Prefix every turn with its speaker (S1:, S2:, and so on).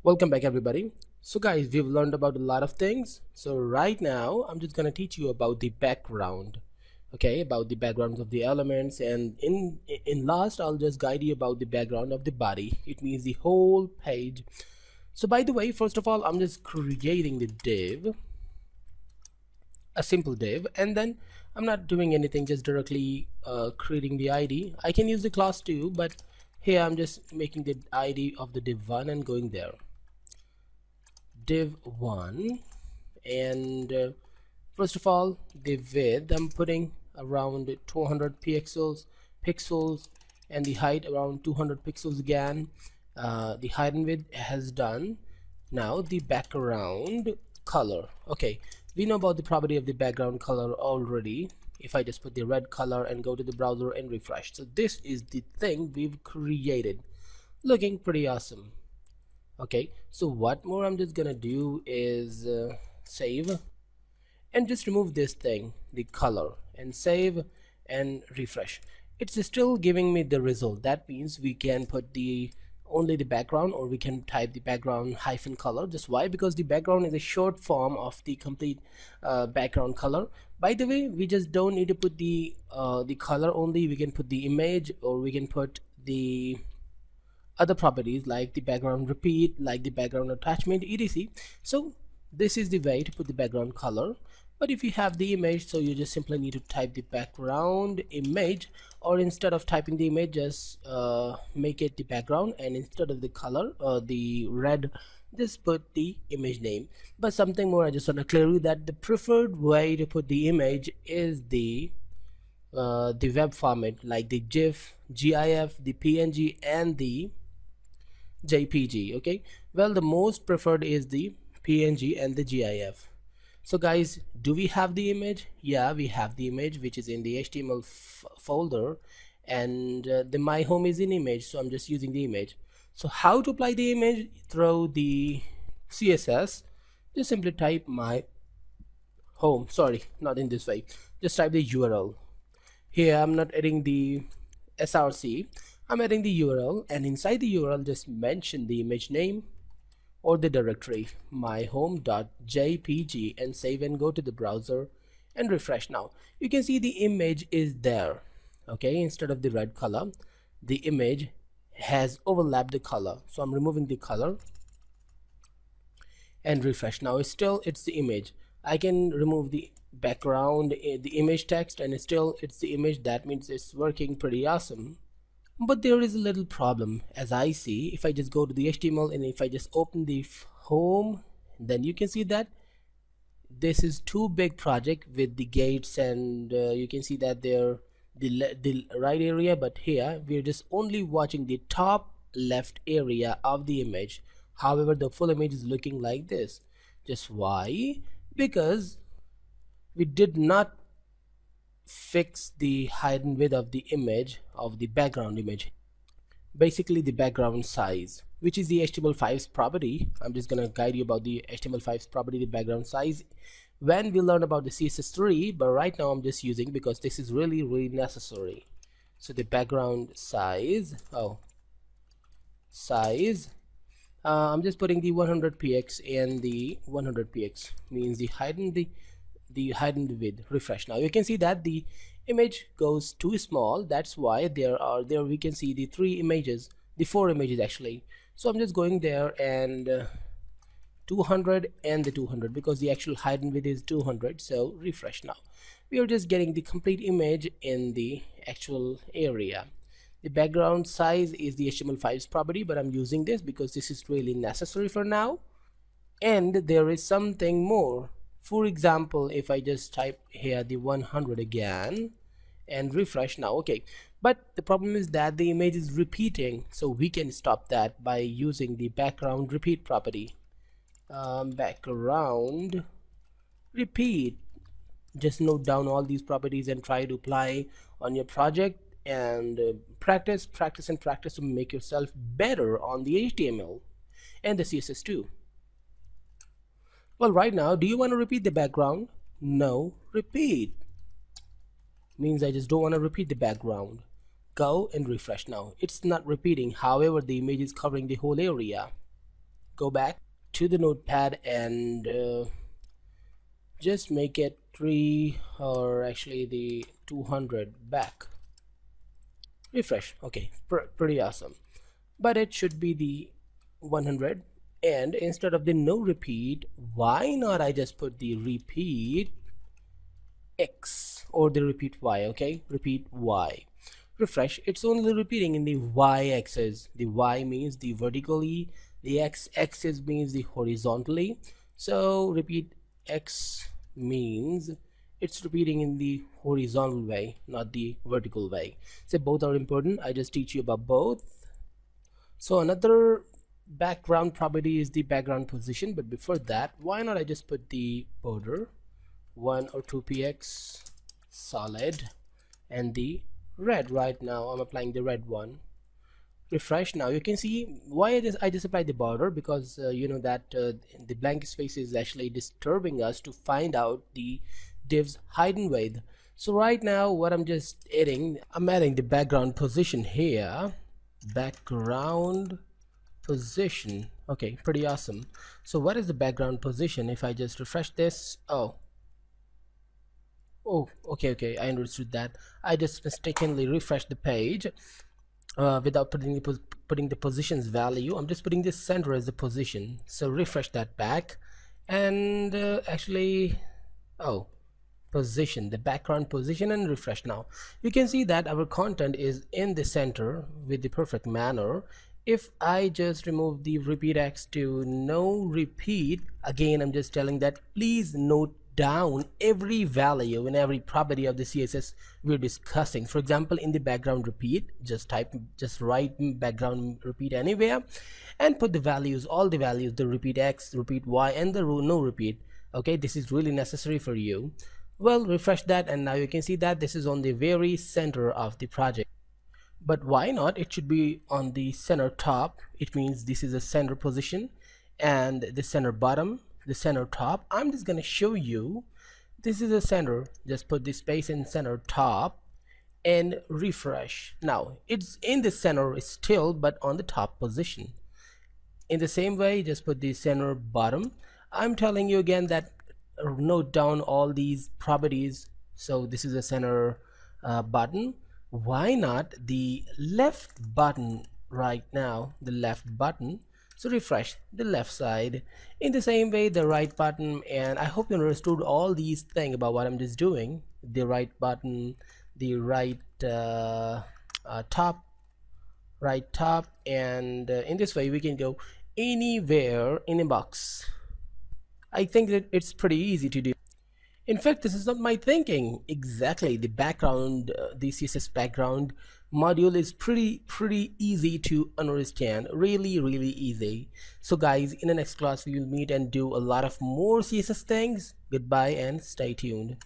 S1: Welcome back everybody. So guys, we've learned about a lot of things. So right now I'm just gonna teach you about the background. Okay, about the backgrounds of the elements, and in last I'll just guide you about the background of the body. It means the whole page. So by the way, first of all, I'm just creating the div, a simple div, and then I'm not doing anything, just directly creating the ID. I can use the class too, but here I'm just making the ID of the div1 and going there, div1, and first of all the width I'm putting around 200 pixels, and the height around 200 pixels again. The height and width has done. Now the background color. Okay, we know about the property of the background color already. If I just put the red color and go to the browser and refresh, so this is the thing we've created, looking pretty awesome. Okay, so what more I'm just gonna do is save and just remove this thing, the color, and save and refresh. It's still giving me the result. That means we can put the only the background, or we can type the background hyphen color. Just why? Because the background is a short form of the complete background color. By the way, we just don't need to put the color only. We can put the image, or we can put the other properties like the background repeat, like the background attachment, etc. So this is the way to put the background color. But if you have the image, so you just simply need to type the background image, or instead of typing the image, just make it the background, and instead of the color, the red, just put the image name. But something more, I just want to clear you that the preferred way to put the image is the web format, like the GIF, GIF, the PNG, and the JPG. Okay, well, the most preferred is the PNG and the GIF. So guys, do we have the image? Yeah, we have the image, which is in the HTML folder, and the my home is in image, so I'm just using the image. So how to apply the image? Through the CSS, just simply type my home. Sorry, not in this way. Just type the URL. Here I'm not adding the src, I'm adding the URL, and inside the URL just mention the image name or the directory myhome.jpg, and save and go to the browser and refresh. Now you can see the image is there. Okay, instead of the red color, the image has overlapped the color, so I'm removing the color and refresh. Now it's the image. I can remove the background, the image text, and it's the image. That means it's working pretty awesome. But there is a little problem, as I see. If I just go to the HTML and if I just open the home, then you can see that this is too big project with the gates, and you can see that they're the right area, but here we're just only watching the top left area of the image. However, the full image is looking like this. Just why? Because we did not fix the height and width of the image, of the background image, basically the background size, which is the HTML5's property. I'm just gonna guide you about the HTML5's property, the background size, when we learn about the CSS3, but right now I'm just using, because this is really necessary. So the background size, I'm just putting the 100px, and the 100px means the height and the height and the width. Refresh. Now you can see that the image goes too small. That's why there we can see the four images actually. So I'm just going there, and 200 and the 200, because the actual height and width is 200. So refresh. Now we are just getting the complete image in the actual area. The background size is the HTML5's property, but I'm using this because this is really necessary for now. And there is something more. For example, if I just type here the 100 again and refresh now, okay, but the problem is that the image is repeating, so we can stop that by using the background repeat property. Background repeat. Just note down all these properties and try to apply on your project, and practice to make yourself better on the HTML and the CSS too. Well, right now, do you want to repeat the background? No, repeat. Means I just don't want to repeat the background. Go and refresh now. It's not repeating, however, the image is covering the whole area. go back to the notepad and just make it 3 or actually the 200 back. Refresh. Okay, pretty awesome. But it should be the 100, and instead of the no repeat, why not I just put the repeat X or the repeat Y. Okay, repeat Y. Refresh. It's only repeating in the Y axis. The Y means the vertically, the X axis means the horizontally. So repeat X means it's repeating in the horizontal way, not the vertical way. So both are important. I just teach you about both. So another background property is the background position, but before that, why not I just put the border 1 or 2 px solid and the red. Right now I'm applying the red one. Refresh. Now you can see why I just applied the border, because you know that the blank space is actually disturbing us to find out the div's height and width. So right now what I'm just adding, I'm adding the background position here. Background position. Okay, pretty awesome. So what is the background position? If I just refresh this, oh, okay, I understood that. I just mistakenly refreshed the page without putting the positions value. I'm just putting this center as the position. So refresh that back, and actually, oh, position, the background position, and refresh. Now you can see that our content is in the center with the perfect manner. If I just remove the repeat X to no repeat, again I'm just telling that please note down every value and every property of the CSS we're discussing. For example, in the background repeat, just write background repeat anywhere and put the values, all the values, the repeat X, repeat Y, and the no repeat. Okay, this is really necessary for you. Well, refresh that, and now you can see that this is on the very center of the project. But why not? It should be on the center top. It means this is a center position, and the center bottom, the center top. I'm just gonna show you this is the center. Just put the space in center top and refresh. Now it's in the center still, but on the top position. In the same way, just put the center bottom. I'm telling you again that note down all these properties. So this is a center button. Why not the left button right now, the left button? So refresh the left side. In the same way, the right button. And I hope you understood all these things about what I'm just doing. The right button, the right top, right top, and in this way we can go anywhere in a box. I think that it's pretty easy to do. In fact, this is not my thinking. Exactly, the background, the CSS background module is pretty easy to understand. Really easy. So guys, in the next class we will meet and do a lot of more CSS things. Goodbye and stay tuned.